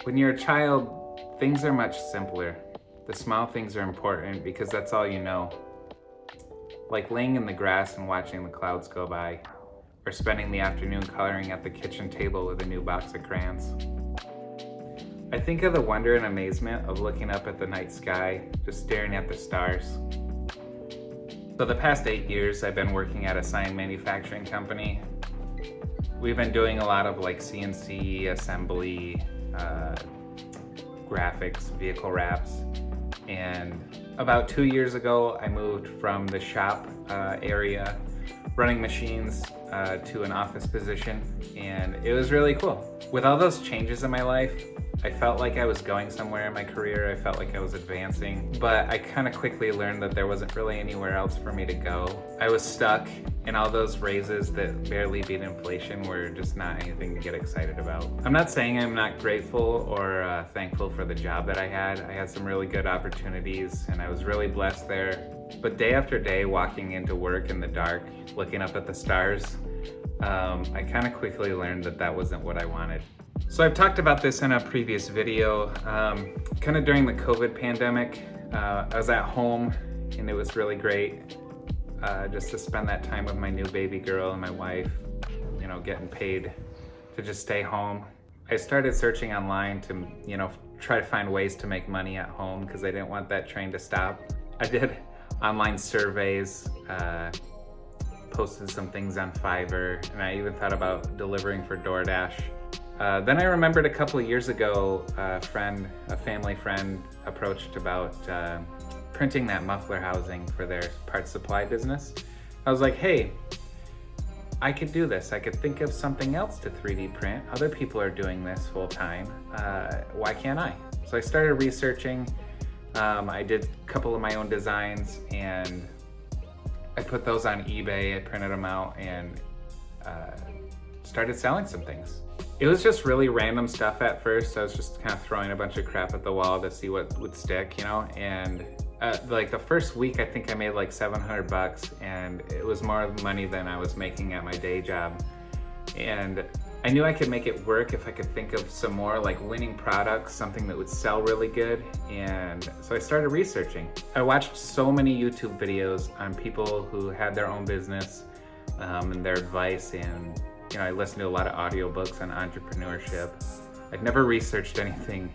When you're a child, things are much simpler. The small things are important because that's all you know. Like laying in the grass and watching the clouds go by, or spending the afternoon coloring at the kitchen table with a new box of crayons. I think of the wonder and amazement of looking up at the night sky, just staring at the stars. So the past 8 years, I've been working at a sign manufacturing company. We've been doing a lot of like CNC assembly, graphics, vehicle wraps. And about 2 years ago, I moved from the shop area, running machines, to an office position, and it was really cool. With all those changes in my life, I felt like I was going somewhere in my career. I felt like I was advancing, but I kind of quickly learned that there wasn't really anywhere else for me to go. I was stuck, and all those raises that barely beat inflation were just not anything to get excited about. I'm not saying I'm not grateful or thankful for the job that I had. I had some really good opportunities, and I was really blessed there. But day after day, walking into work in the dark, looking up at the stars, I kind of quickly learned that that wasn't what I wanted. So I've talked about this in a previous video. Kind of during the COVID pandemic, I was at home and it was really great just to spend that time with my new baby girl and my wife, you know, getting paid to just stay home. I started searching online to, you know, try to find ways to make money at home because I didn't want that train to stop. I did online surveys, posted some things on Fiverr, and I even thought about delivering for DoorDash. Then I remembered a couple of years ago, a family friend approached about printing that muffler housing for their parts supply business. I was like, hey, I could do this. I could think of something else to 3D print. Other people are doing this full time. Why can't I? So I started researching. I did a couple of my own designs and I put those on eBay. I printed them out and started selling some things. It was just really random stuff at first. I was just kind of throwing a bunch of crap at the wall to see what would stick, you know? And like the first week, I think I made like 700 bucks, and it was more money than I was making at my day job. And I knew I could make it work if I could think of some more like winning products, something that would sell really good. And so I started researching. I watched so many YouTube videos on people who had their own business and their advice, and you know, I listened to a lot of audiobooks on entrepreneurship. I'd never researched anything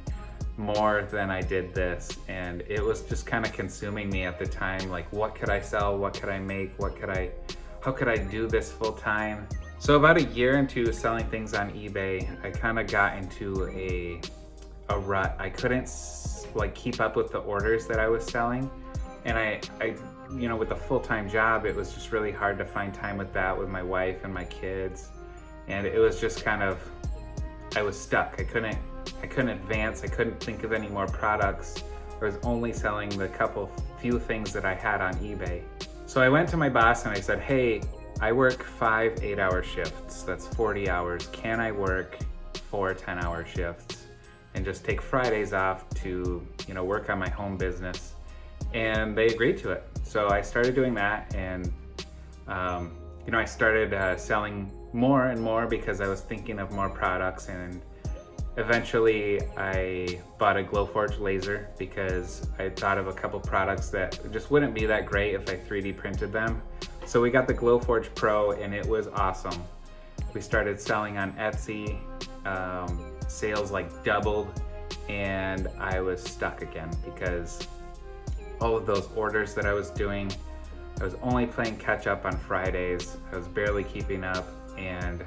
more than I did this, and it was just kind of consuming me at the time. Like, what could I sell? What could I make? How could I do this full time? So about a year into selling things on eBay, I kind of got into a rut. I couldn't like keep up with the orders that I was selling, and I you know, with a full-time job, it was just really hard to find time with that, with my wife and my kids. And it was just kind of, I was stuck. I couldn't advance. I couldn't think of any more products. I was only selling the few things that I had on eBay. So I went to my boss and I said, hey, I work 5 8-hour shifts. That's 40 hours. Can I work 4 10-hour shifts and just take Fridays off to, you know, work on my home business? And they agreed to it. So I started doing that, and you know, I started selling more and more because I was thinking of more products, and eventually I bought a Glowforge laser because I thought of a couple products that just wouldn't be that great if I 3D printed them. So we got the Glowforge Pro, and it was awesome. We started selling on Etsy, sales like doubled, and I was stuck again because all of those orders that I was doing, I was only playing catch up on Fridays. I was barely keeping up, and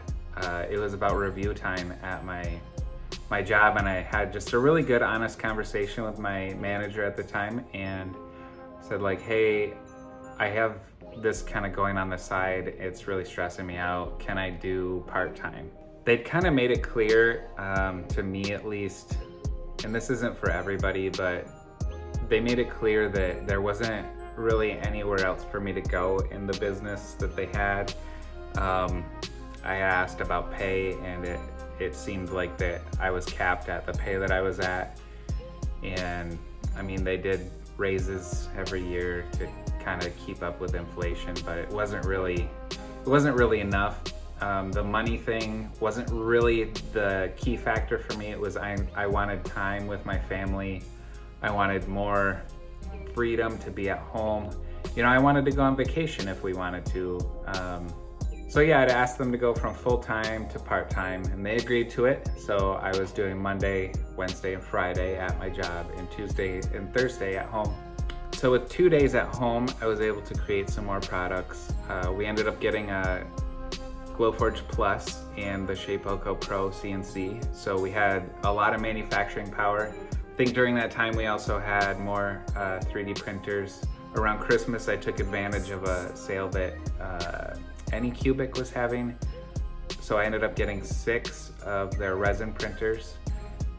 it was about review time at my job, and I had just a really good, honest conversation with my manager at the time, and said like, hey, I have this kind of going on the side. It's really stressing me out. Can I do part-time? They'd kind of made it clear, to me at least, and this isn't for everybody, but they made it clear that there wasn't really anywhere else for me to go in the business that they had. I asked about pay, and it seemed like that I was capped at the pay that I was at. And I mean, they did raises every year to kind of keep up with inflation, but it wasn't really enough. The money thing wasn't really the key factor for me. It was I wanted time with my family. I wanted more freedom to be at home. You know, I wanted to go on vacation if we wanted to. So yeah, I'd asked them to go from full-time to part-time, and they agreed to it. So I was doing Monday, Wednesday, and Friday at my job, and Tuesday and Thursday at home. So with 2 days at home, I was able to create some more products. We ended up getting a Glowforge Plus and the Shapeoko Pro CNC. So we had a lot of manufacturing power. I think during that time we also had more 3D printers. Around Christmas, I took advantage of a sale that Anycubic was having. So I ended up getting 6 of their resin printers,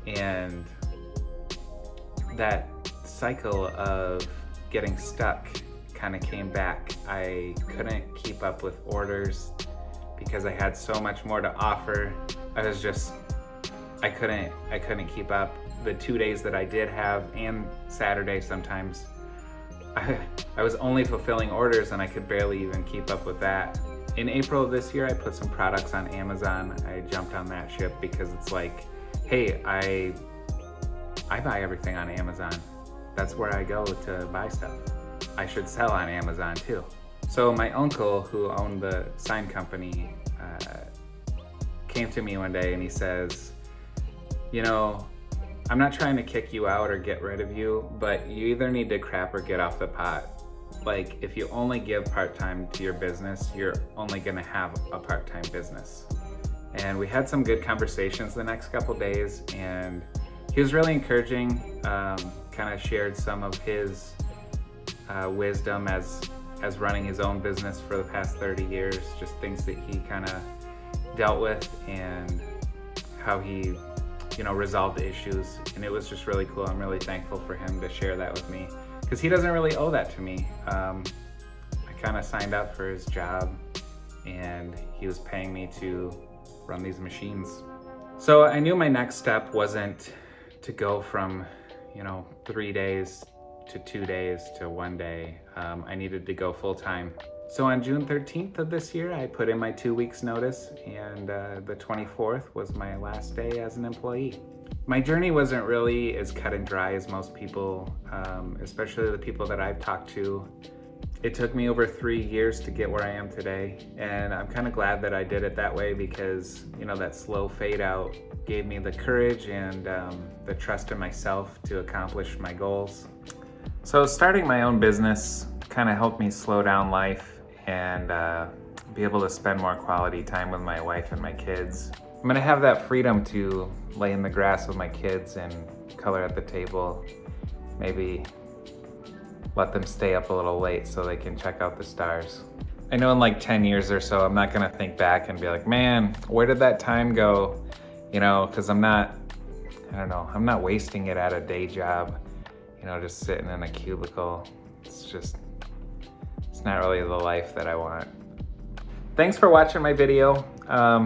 and that cycle of getting stuck kind of came back. I couldn't keep up with orders because I had so much more to offer. I couldn't keep up. The 2 days that I did have, and Saturday sometimes, I was only fulfilling orders and I could barely even keep up with that. In April of this year, I put some products on Amazon. I jumped on that ship because it's like, hey, I buy everything on Amazon. That's where I go to buy stuff. I should sell on Amazon too. So my uncle, who owned the sign company, came to me one day and he says, you know, I'm not trying to kick you out or get rid of you, but you either need to crap or get off the pot. Like, if you only give part-time to your business, you're only gonna have a part-time business. And we had some good conversations the next couple days, and he was really encouraging, kind of shared some of his wisdom as running his own business for the past 30 years, just things that he kind of dealt with and how he, you know, resolved the issues. And it was just really cool. I'm really thankful for him to share that with me, because he doesn't really owe that to me. I kind of signed up for his job and he was paying me to run these machines. So I knew my next step wasn't to go from, you know, 3 days to 2 days to 1 day. I needed to go full time. So on June 13th of this year, I put in my 2 weeks notice, and the 24th was my last day as an employee. My journey wasn't really as cut and dry as most people, especially the people that I've talked to. It took me over 3 years to get where I am today, and I'm kind of glad that I did it that way, because, you know, that slow fade out gave me the courage and the trust in myself to accomplish my goals. So starting my own business kind of helped me slow down life and be able to spend more quality time with my wife and my kids. I'm gonna have that freedom to lay in the grass with my kids and color at the table. Maybe let them stay up a little late so they can check out the stars. I know in like 10 years or so, I'm not gonna think back and be like, man, where did that time go? You know, because I'm not wasting it at a day job, you know, just sitting in a cubicle. It's not really the life that I want. Thanks for watching my video.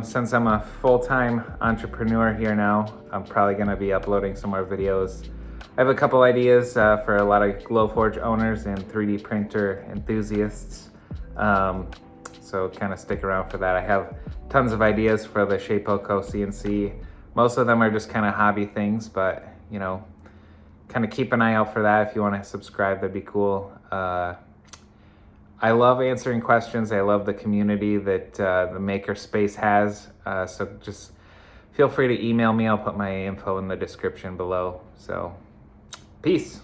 Since I'm a full-time entrepreneur here now, I'm probably gonna be uploading some more videos. I have a couple ideas for a lot of Glowforge owners and 3D printer enthusiasts. So kind of stick around for that. I have tons of ideas for the Shapeoko CNC. Most of them are just kind of hobby things, but you know, kind of keep an eye out for that. If you want to subscribe, that'd be cool. I love answering questions. I love the community that the Makerspace has. So just feel free to email me. I'll put my info in the description below. So peace.